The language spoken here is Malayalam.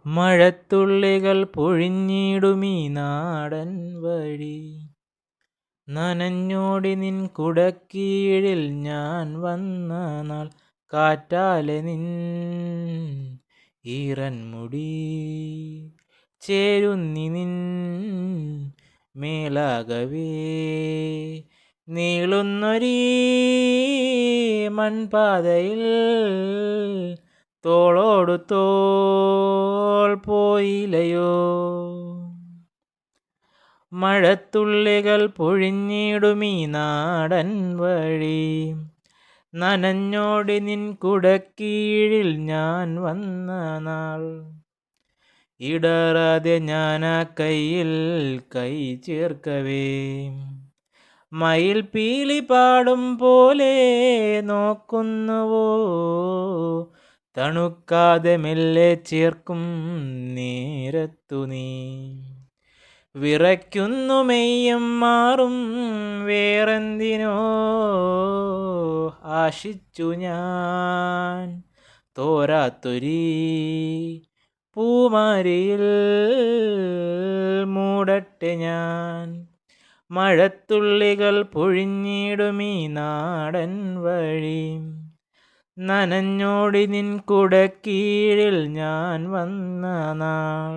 മഴത്തുള്ളികൾ പൊഴിഞ്ഞിടുമീ നാടൻ വഴി, നനഞ്ഞോടി നിൻ കുടക്കീഴിൽ ഞാൻ വന്ന നാൾ. കാറ്റാലെ നിൻ ഈറൻമുടി ചേരുന്നി നിൻ മേലാകവേ, നീളുന്നൊരീ മൺപാതയിൽ തോളോടു തോൾ പോയിലയോ. മഴത്തുള്ളികൾ പൊഴിഞ്ഞിടുമീ നാടൻ വഴി, നനഞ്ഞോടി നിൻ കുടക്കീഴിൽ ഞാൻ വന്ന നാൾ. ഇടറാതെ ഞാനാ കയ്യിൽ കൈ ചേർക്കവേ, മയിൽ പീലി പാടും പോലെ നോക്കുന്നുവോ. തണുക്കാതെ മെല്ലെ ചേർക്കും നേരത്തു നീ, വിറയ്ക്കുന്നു മെയ്യും മാറും വേറെന്തിനോ. ആശിച്ചു ഞാൻ തോരാത്തൊരീ പൂമാരിയിൽ മൂടട്ടെ ഞാൻ. മഴത്തുള്ളികൾ പൊഴിഞ്ഞിടുമീ നാടൻ വഴി, നനഞ്ഞോടി നിൻ കുടക്കീഴിൽ ഞാൻ വന്ന നാൾ.